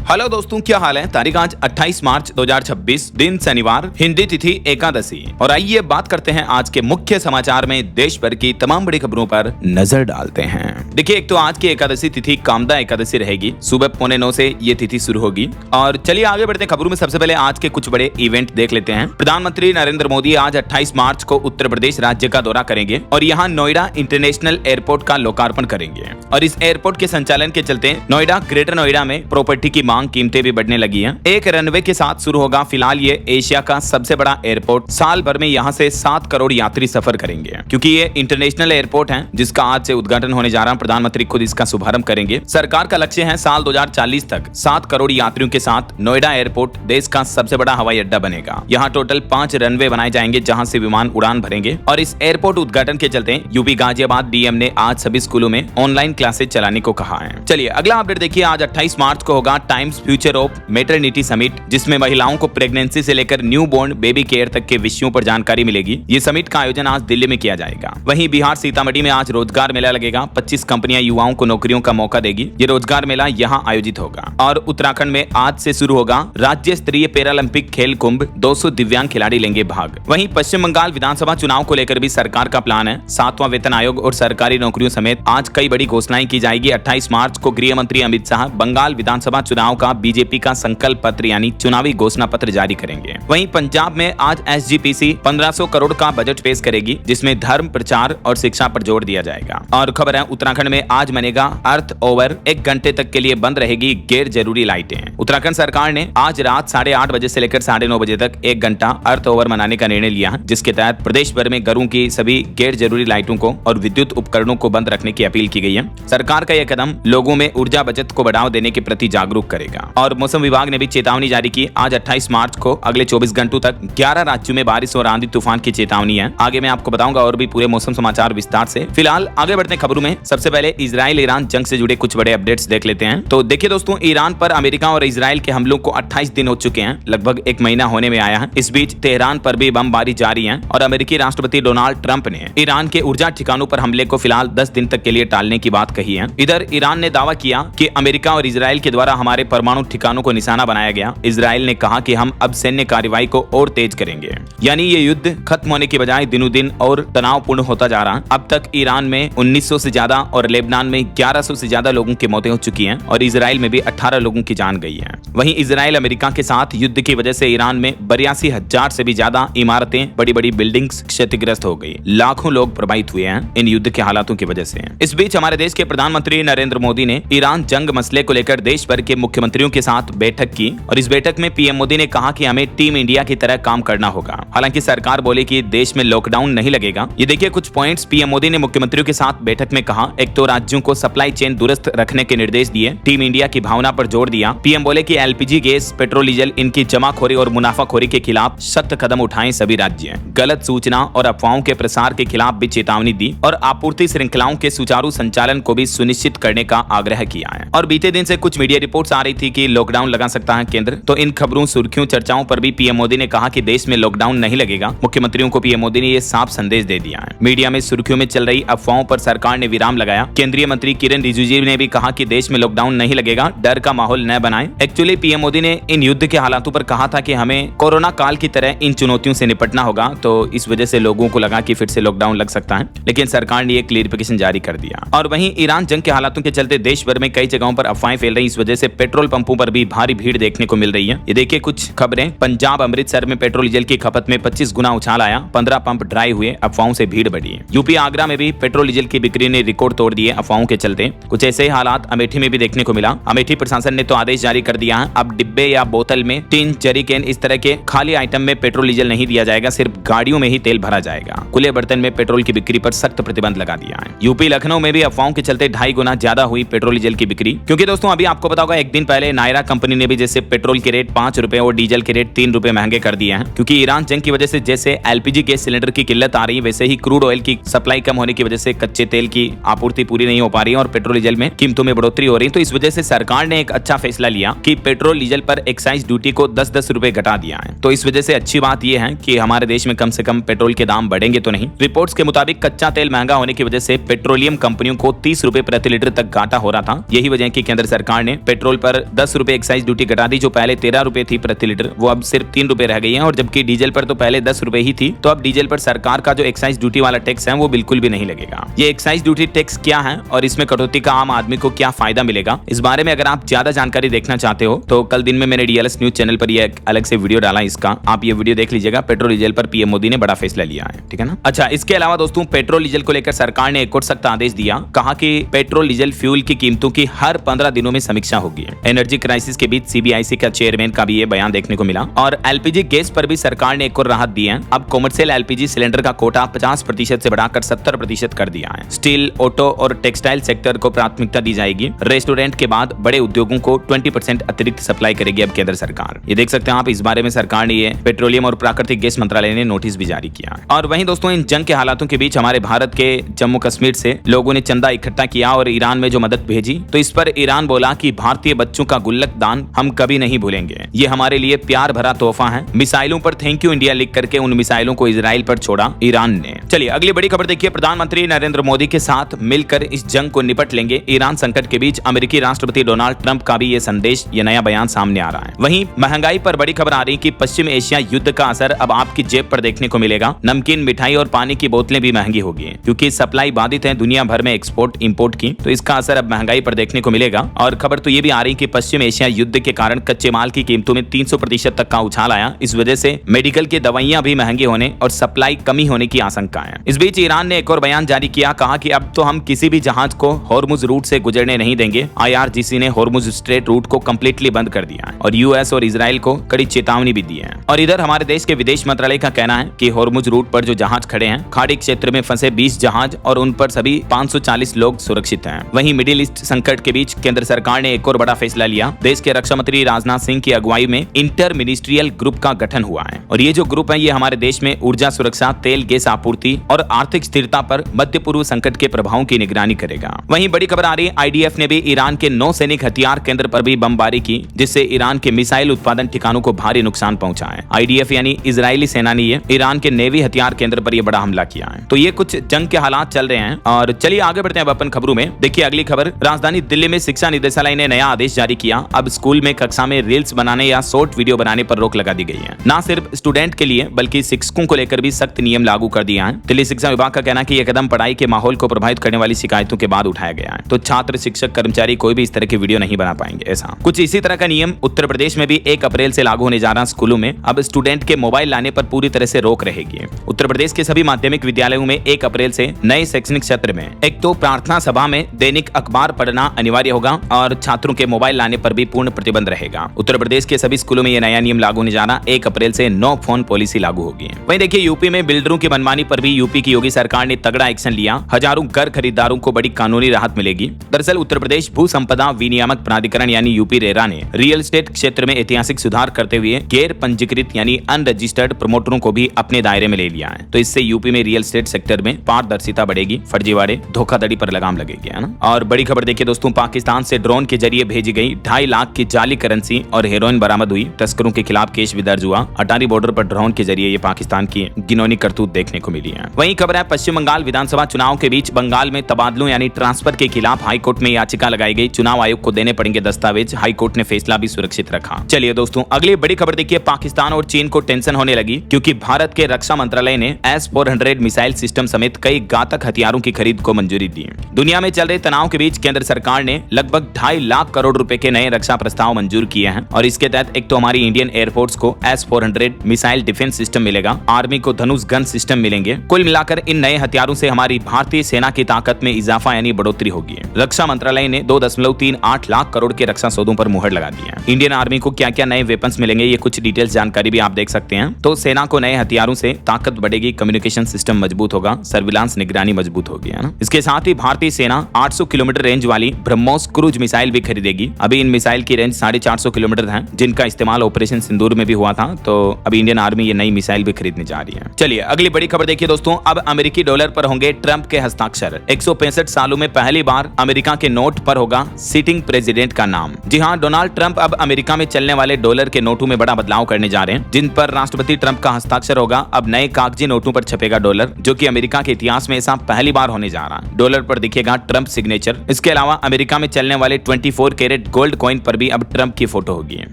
Hello दोस्तों, क्या हाल है। तारीख आज 28 मार्च 2026, दिन शनिवार, हिंदी तिथि एकादशी। और आइए बात करते हैं आज के मुख्य समाचार में देश भर की तमाम बड़ी खबरों पर नजर डालते हैं। देखिए, एक तो आज की एकादशी तिथि कामदा एकादशी रहेगी। सुबह 8:45 से ये तिथि शुरू होगी। और चलिए आगे बढ़ते हैं खबरों में। सबसे पहले आज के कुछ बड़े इवेंट देख लेते हैं। प्रधानमंत्री नरेंद्र मोदी आज 28 मार्च को उत्तर प्रदेश राज्य का दौरा करेंगे और यहाँ नोएडा इंटरनेशनल एयरपोर्ट का लोकार्पण करेंगे। और इस एयरपोर्ट के संचालन के चलते नोएडा, ग्रेटर नोएडा में प्रॉपर्टी की मांग, कीमतें भी बढ़ने लगी हैं। एक रनवे के साथ शुरू होगा। फिलहाल ये एशिया का सबसे बड़ा एयरपोर्ट। साल भर में यहाँ से 7 करोड़ यात्री सफर करेंगे, क्योंकि ये इंटरनेशनल एयरपोर्ट है जिसका आज से उद्घाटन होने जा रहा है। प्रधानमंत्री खुद इसका शुभारंभ करेंगे। सरकार का लक्ष्य है साल 2040 तक 7 करोड़ यात्रियों के साथ नोएडा एयरपोर्ट देश का सबसे बड़ा हवाई अड्डा बनेगा। यहाँ टोटल 5 रनवे बनाए जाएंगे जहाँ से विमान उड़ान भरेंगे। और इस एयरपोर्ट उद्घाटन के चलते यूपी गाजियाबाद डीएम ने आज सभी स्कूलों में ऑनलाइन क्लासेस चलाने को कहा है। चलिए अगला अपडेट देखिए। आज 28 मार्च को होगा times future of maternity summit, जिसमें महिलाओं को प्रेगनेंसी से लेकर न्यू बोर्न बेबी केयर तक के विषयों पर जानकारी मिलेगी। ये समिट का आयोजन आज दिल्ली में किया जाएगा। वहीं बिहार सीतामढ़ी में आज रोजगार मेला लगेगा। 25 कंपनियां युवाओं को नौकरियों का मौका देगी। ये रोजगार मेला यहाँ आयोजित होगा। और उत्तराखंड में आज से शुरू होगा राज्य स्तरीय पैरालंपिक खेल कुंभ। 200 दिव्यांग खिलाड़ी लेंगे भाग। वहीं पश्चिम बंगाल विधानसभा चुनाव को लेकर भी सरकार का प्लान है। 7वां वेतन आयोग और सरकारी नौकरियों समेत आज कई बड़ी घोषणाएं की जाएगी। 28 मार्च को गृह मंत्री अमित शाह बंगाल विधानसभा चुनाव का बीजेपी का संकल्प पत्र यानी चुनावी घोषणा पत्र जारी करेंगे। वहीं पंजाब में आज एसजीपीसी 1500 करोड़ का बजट पेश करेगी, जिसमें धर्म, प्रचार और शिक्षा पर जोर दिया जाएगा। और खबर है उत्तराखंड में आज मनेगा अर्थ ओवर। 1 घंटे तक के लिए बंद रहेगी गैर जरूरी लाइटें। उत्तराखंड सरकार ने आज रात 8:30 बजे से लेकर 9:30 बजे तक 1 घंटा अर्थ ओवर मनाने का निर्णय लिया है, जिसके तहत प्रदेश भर में घरों की सभी गैर जरूरी लाइटों को और विद्युत उपकरणों को बंद रखने की अपील की गई है। सरकार का यह कदम लोगों में ऊर्जा बचत को बढ़ावा देने के प्रति जागरूक करेगा। और मौसम विभाग ने भी चेतावनी जारी की। आज 28 मार्च को अगले 24 घंटों तक 11 राज्यों में बारिश और आंधी तूफान की चेतावनी है। आगे मैं आपको बताऊंगा और भी पूरे मौसम समाचार विस्तार से। फिलहाल आगे बढ़ते हैं खबरों में। सबसे पहले इजराइल ईरान जंग से जुड़े कुछ बड़े अपडेट्स देख लेते हैं। तो देखिए दोस्तों, ईरान पर अमेरिका और इजराइल के हमलों को 28 दिन हो चुके हैं। लगभग 1 महीना होने में आया है। इस बीच तेहरान पर भी बमबारी जारी है और अमेरिकी राष्ट्रपति डोनाल्ड ट्रंप ने ईरान के ऊर्जा ठिकानों पर हमले को फिलहाल 10 दिन तक के लिए टालने की बात कही है। इधर ईरान ने दावा किया कि अमेरिका और इजराइल के द्वारा हमारे परमाणु ठिकानों को निशाना बनाया गया। इजराइल ने कहा कि हम अब सैन्य कार्रवाई को और तेज करेंगे। यानी ये युद्ध खत्म होने की बजाय दिनों दिन और तनावपूर्ण होता जा रहा है। अब तक ईरान में 1900 से ज्यादा और लेबनान में 1100 से ज्यादा लोगों की मौतें हो चुकी हैं और इजराइल में भी 18 लोगों की जान गई है। वहीं इजराइल अमेरिका के साथ युद्ध की वजह से ईरान में 82,000 से भी ज्यादा इमारतें, बड़ी बड़ी बिल्डिंग्स क्षतिग्रस्त हो गई। लाखों लोग प्रभावित हुए हैं इन युद्ध के हालातों की वजह से। इस बीच हमारे देश के प्रधानमंत्री नरेंद्र मोदी ने ईरान जंग मसले को लेकर देश भर के मुख्यमंत्रियों के साथ बैठक की। और इस बैठक में पीएम मोदी ने कहा कि हमें टीम इंडिया की तरह काम करना होगा। हालांकि सरकार बोले कि देश में लॉकडाउन नहीं लगेगा। ये देखिए कुछ पॉइंट्स पीएम मोदी ने मुख्यमंत्रियों के साथ बैठक में कहा। एक तो राज्यों को सप्लाई चेन दुरुस्त रखने के निर्देश दिए। टीम इंडिया की भावना पर जोर दिया। पीएम बोले कि एलपीजी गैस, पेट्रोल, डीजल इनकी जमाखोरी और मुनाफाखोरी के खिलाफ सख्त कदम उठाएं सभी राज्य। गलत सूचना और अफवाहों के प्रसार के खिलाफ भी चेतावनी दी और आपूर्ति श्रृंखलाओं के सुचारू संचालन को भी सुनिश्चित करने का आग्रह किया है। और बीते दिन से कुछ मीडिया रिपोर्ट्स आ रही थी कि लॉकडाउन लगा सकता है केंद्र। तो इन खबरों, सुर्खियों, चर्चाओं पर भी पीएम मोदी ने कहा कि देश में लॉकडाउन नहीं लगेगा। मुख्यमंत्रियों को पीएम मोदी ने ये साफ संदेश दे दिया है। मीडिया में सुर्खियों में चल रही अफवाहों पर सरकार ने विराम लगाया। केंद्रीय मंत्री किरण रिजिजू ने भी कहा कि देश में लॉकडाउन नहीं लगेगा, डर का माहौल न बनाएं। एक्चुअली पीएम मोदी ने इन युद्ध के हालातों पर कहा था कि हमें कोरोना काल की तरह इन चुनौतियों से निपटना होगा। तो इस वजह से लोगों को लगा कि फिर से लॉकडाउन लग सकता है, लेकिन सरकार ने एक क्लियरिफिकेशन जारी कर दिया। और वहीं ईरान जंग के हालातों के चलते देश भर में कई जगहों पर अफवाहें फैल रही। इस वजह से पेट्रोल पंपों पर भी भारी भीड़ देखने को मिल रही है। ये देखिए कुछ खबरें। पंजाब अमृतसर में पेट्रोल डीजल की खपत में 25 गुना उछाल आया। 15 पंप ड्राई हुए, अफवाहों से भीड़ बढ़ी। यूपी आगरा में भी पेट्रोल डीजल की बिक्री ने रिकॉर्ड तोड़ दिए अफवाहों के चलते। कुछ ऐसे ही हालात अमेठी में भी देखने को मिला। अमेठी प्रशासन ने तो आदेश जारी कर दिया है, अब डिब्बे या बोतल में, टिन, जरीकेन इस तरह के खाली आइटम में पेट्रोल डीजल नहीं दिया जाएगा, सिर्फ गाड़ियों में ही तेल भरा जाएगा। खुले बर्तन में पेट्रोल की बिक्री पर सख्त प्रतिबंध लगा दिया है। यूपी लखनऊ में भी अफवाहों के चलते 2.5 गुना ज्यादा हुई पेट्रोल डीजल की बिक्री। क्योंकि दोस्तों अभी आपको पता होगा, एक दिन पहले नायरा कंपनी ने भी जैसे पेट्रोल के रेट 5 रुपए और डीजल के रेट 3 रुपए महंगे कर दिए हैं। क्योंकि ईरान जंग की वजह से जैसे एलपीजी गैस सिलेंडर की किल्लत आ रही है, वैसे ही क्रूड ऑयल की सप्लाई कम होने की वजह से कच्चे तेल की आपूर्ति पूरी नहीं हो पा रही है और पेट्रोल डीजल में कीमतों में बढ़ोतरी हो रही है। तो इस वजह से सरकार ने एक अच्छा फैसला लिया कि पेट्रोल डीजल पर एक्साइज ड्यूटी को 10-10 रुपए घटा दिया है। तो इस वजह से अच्छी बात यह है कि हमारे देश में कम से कम पेट्रोल के दाम बढ़ेंगे तो नहीं। रिपोर्ट्स के मुताबिक कच्चा तेल महंगा होने की वजह से पेट्रोलियम कंपनियों को 30 रुपए प्रति लीटर तक घाटा हो रहा था। यही वजह है कि केंद्र सरकार ने पेट्रोल पर पर 10 रुपए एक्साइज ड्यूटी घटा दी, जो पहले 13 रुपए थी प्रति लीटर वो अब सिर्फ 3 रुपए रह गई है। और जबकि डीजल पर तो पहले 10 रुपए ही थी, तो अब डीजल पर सरकार का जो एक्साइज ड्यूटी वाला टैक्स है वो बिल्कुल भी नहीं लगेगा। ये एक्साइज ड्यूटी टैक्स क्या है और इसमें कटौती का आम आदमी को क्या फायदा मिलेगा, इस बारे में अगर आप ज्यादा जानकारी देखना चाहते हो तो कल दिन में मैंने डीएलएस न्यूज चैनल पर यह अलग से वीडियो डाला, इसका आप ये वीडियो देख लीजिएगा। पेट्रोल डीजल पर पीएम मोदी ने बड़ा फैसला लिया है, ठीक है ना। अच्छा, इसके अलावा दोस्तों पेट्रोल डीजल को लेकर सरकार ने एक और सख्त आदेश दिया, कहा कि पेट्रोल डीजल फ्यूल की कीमतों की हर 15 दिनों में समीक्षा होगी। एनर्जी क्राइसिस के बीच सीबीआईसी का चेयरमैन का भी ये बयान देखने को मिला। और एलपीजी गैस पर भी सरकार ने एक और राहत दी है, अब कॉमर्शियल एलपीजी सिलेंडर का कोटा 50% से बढ़ाकर 70% कर दिया है। स्टील, ऑटो और टेक्सटाइल सेक्टर को प्राथमिकता दी जाएगी। रेस्टोरेंट के बाद बड़े उद्योगों को 20% अतिरिक्त सप्लाई करेगी अब केंद्र सरकार। ये देख सकते हैं आप, इस बारे में सरकार ने ये पेट्रोलियम और प्राकृतिक गैस मंत्रालय ने नोटिस भी जारी किया। और वहीं दोस्तों इन जंग के हालातों के बीच हमारे भारत के जम्मू कश्मीर से लोगों ने चंदा इकट्ठा किया और ईरान में जो मदद भेजी, तो इस पर ईरान बोला कि भारतीय बच्चों का गुल्लक दान हम कभी नहीं भूलेंगे, ये हमारे लिए प्यार भरा तोहफा है। मिसाइलों पर थैंक यू इंडिया लिख करके उन मिसाइलों को इजराइल पर छोड़ा ईरान ने। चलिए अगली बड़ी खबर देखिए, प्रधानमंत्री नरेंद्र मोदी के साथ मिलकर इस जंग को निपट लेंगे। ईरान संकट के बीच अमेरिकी राष्ट्रपति डोनाल्ड ट्रंप का भी ये संदेश, ये नया बयान सामने आ रहा है। वहीं महंगाई पर बड़ी खबर आ रही कि पश्चिम एशिया युद्ध का असर अब आपकी जेब पर देखने को मिलेगा। नमकीन, मिठाई और पानी की बोतलें भी महंगी होगी क्योंकि सप्लाई बाधित है दुनिया भर में एक्सपोर्ट इंपोर्ट की, तो इसका असर अब महंगाई पर देखने को मिलेगा। और खबर तो ये भी आ रही कि पश्चिम एशिया युद्ध के कारण कच्चे माल की कीमतों में 300% तक का उछाल आया। इस वजह से मेडिकल की दवाइयां भी महंगी होने और सप्लाई कमी होने की आशंका है। इस बीच ईरान ने एक और बयान जारी किया, कहा कि अब तो हम किसी भी जहाज को हॉर्मुज रूट से गुजरने नहीं देंगे। आईआरजीसी ने हॉर्मुज स्ट्रेट रूट को कंप्लीटली बंद कर दिया है और यूएस और इजराइल को कड़ी चेतावनी भी दी है। और इधर हमारे देश के विदेश मंत्रालय का कहना है कि हॉर्मुज रूट पर जो जहाज खड़े हैं, खाड़ी क्षेत्र में फंसे 20 जहाज और उन पर सभी 540 लोग सुरक्षित हैं। वहीं मिडिल ईस्ट संकट के बीच केंद्र सरकार ने एक और बड़ा फैसला लिया। देश के रक्षा मंत्री राजनाथ सिंह की अगुवाई में इंटर मिनिस्ट्रियल ग्रुप का गठन हुआ है और ये जो ग्रुप है ये हमारे देश में ऊर्जा सुरक्षा, तेल गैस आपूर्ति और आर्थिक स्थिरता पर मध्य पूर्व संकट के प्रभावों की निगरानी करेगा। वहीं बड़ी खबर आ रही है, आईडीएफ ने भी ईरान के 9 सैनिक हथियार केंद्र पर भी बमबारी की, जिससे ईरान के मिसाइल उत्पादन ठिकानों को भारी नुकसान पहुंचा है। आईडीएफ यानी इजरायली सेना ने ईरान के नेवी हथियार केंद्र पर यह बड़ा हमला किया है। तो ये कुछ जंग के हालात चल रहे हैं। और चलिए आगे बढ़ते हैं अपन खबरों में। देखिए अगली खबर, राजधानी दिल्ली में शिक्षा निदेशालय ने नया आदेश जारी किया। अब स्कूल में कक्षा में रील्स बनाने या शॉर्ट वीडियो बनाने पर रोक लगा दी गई है। न सिर्फ स्टूडेंट के लिए बल्कि शिक्षकों को लेकर भी सख्त नियम लागू कर दिया है। दिल्ली शिक्षा विभाग का कहना है कि यह कदम पढ़ाई के माहौल को प्रभावित करने वाली शिकायतों के बाद उठाया गया है। तो छात्र, शिक्षक, कर्मचारी कोई भी इस तरह की वीडियो नहीं बना पाएंगे। ऐसा कुछ इसी तरह का नियम उत्तर प्रदेश में भी 1 अप्रैल से लागू होने जा रहा। स्कूलों में अब स्टूडेंट के मोबाइल लाने पर पूरी तरह से रोक रहेगी। उत्तर प्रदेश के सभी माध्यमिक विद्यालयों में 1 अप्रैल से नए शैक्षणिक सत्र में एक तो प्रार्थना सभा में दैनिक अखबार पढ़ना अनिवार्य होगा और छात्रों के मोबाइल लाने पर भी पूर्ण प्रतिबंध रहेगा। उत्तर प्रदेश के सभी स्कूलों में यह नया नियम लागू होने जा रहा। 1 अप्रैल से नो फोन पॉलिसी लागू होगी। वहीं देखिए यूपी में बिल्डरों की मनमानी पर भी यूपी की योगी सरकार ने तगड़ा एक्शन लिया। हजारों घर खरीदारों को बड़ी कानूनी राहत मिलेगी। दरअसल उत्तर प्रदेश भू संपदा विनियामक प्राधिकरण यानी यूपी रेरा ने रियल एस्टेट क्षेत्र में ऐतिहासिक सुधार करते हुए गैर पंजीकृत यानी अनरजिस्टर्ड प्रमोटरों को भी अपने दायरे में ले लिया है। तो इससे यूपी में रियल एस्टेट सेक्टर में पारदर्शिता बढ़ेगी, फर्जीवाड़े, धोखाधड़ी पर लगाम लगेगी, है ना। और बड़ी खबर देखिए दोस्तों, पाकिस्तान से ड्रोन के जरिए भेजी गई 2.5 लाख की जाली करेंसी और हेरोइन बरामद हुई। तस्करों के खिलाफ केस भी दर्ज हुआ। अटारी बॉर्डर पर ड्रोन के जरिए ये पाकिस्तान की गिनौनी करतूत देखने को मिली है। वहीं खबर है, पश्चिम बंगाल विधानसभा चुनाव के बीच बंगाल में तबादलों यानी ट्रांसफर के खिलाफ हाईकोर्ट में याचिका लगाई गई। चुनाव आयोग को देने पड़ेंगे दस्तावेज, हाईकोर्ट ने फैसला भी सुरक्षित रखा। चलिए दोस्तों अगली बड़ी खबर देखिए, पाकिस्तान और चीन को टेंशन होने लगी क्योंकि भारत के रक्षा मंत्रालय ने S-400 मिसाइल सिस्टम समेत कई घातक हथियारों की खरीद को मंजूरी दी। दुनिया में चल रहे तनाव के बीच केंद्र सरकार ने लगभग 2.5 लाख करोड़ रुपए के नए रक्षा प्रस्ताव मंजूर किए हैं और इसके तहत एक तो हमारी इंडियन एयरफोर्स को S-400 मिसाइल डिफेंस सिस्टम मिलेगा, आर्मी को धनुष गन सिस्टम मिलेंगे। कुल मिलाकर इन नए हथियारों से हमारी भारतीय सेना की ताकत में इजाफा यानी बढ़ोतरी होगी। रक्षा मंत्रालय ने 2.38 लाख करोड़ के रक्षा सौदों पर मुहर लगा दी है। इंडियन आर्मी को क्या क्या नए वेपन्स मिलेंगे ये कुछ डिटेल्स जानकारी भी आप देख सकते हैं। तो सेना को नए हथियारों से ताकत बढ़ेगी, कम्युनिकेशन सिस्टम मजबूत होगा, सर्विलांस निगरानी मजबूत होगी, है ना। इसके साथ ही भारतीय सेना 800 किलोमीटर रेंज वाली ब्रह्मोस क्रूज मिसाइल भी खरीदेगी। अभी इन मिसाइल की रेंज 450 किलोमीटर है, जिनका इस्तेमाल ऑपरेशन सिंदूर में भी हुआ था। तो अभी इंडियन आर्मी ये नई मिसाइल भी खरीदने जा रही है। चलिए अगली बड़ी खबर देखिए देखिए दोस्तों, अब अमेरिकी डॉलर पर होंगे ट्रंप के हस्ताक्षर। 165 सालों में पहली बार अमेरिका के नोट पर होगा सिटिंग प्रेसिडेंट का नाम। जी हां, डोनाल्ड ट्रंप अब अमेरिका में चलने वाले डॉलर के नोटों में बड़ा बदलाव करने जा रहे हैं, जिन पर राष्ट्रपति ट्रंप का हस्ताक्षर होगा। अब नए कागजी नोटों पर छपेगा डॉलर, जो कि अमेरिका के इतिहास में ऐसा पहली बार होने जा रहा है। डॉलर पर दिखेगा ट्रंप सिग्नेचर। इसके अलावा अमेरिका में चलने वाले 24 कैरेट गोल्ड कॉइन पर भी अब ट्रंप की फोटो होगी।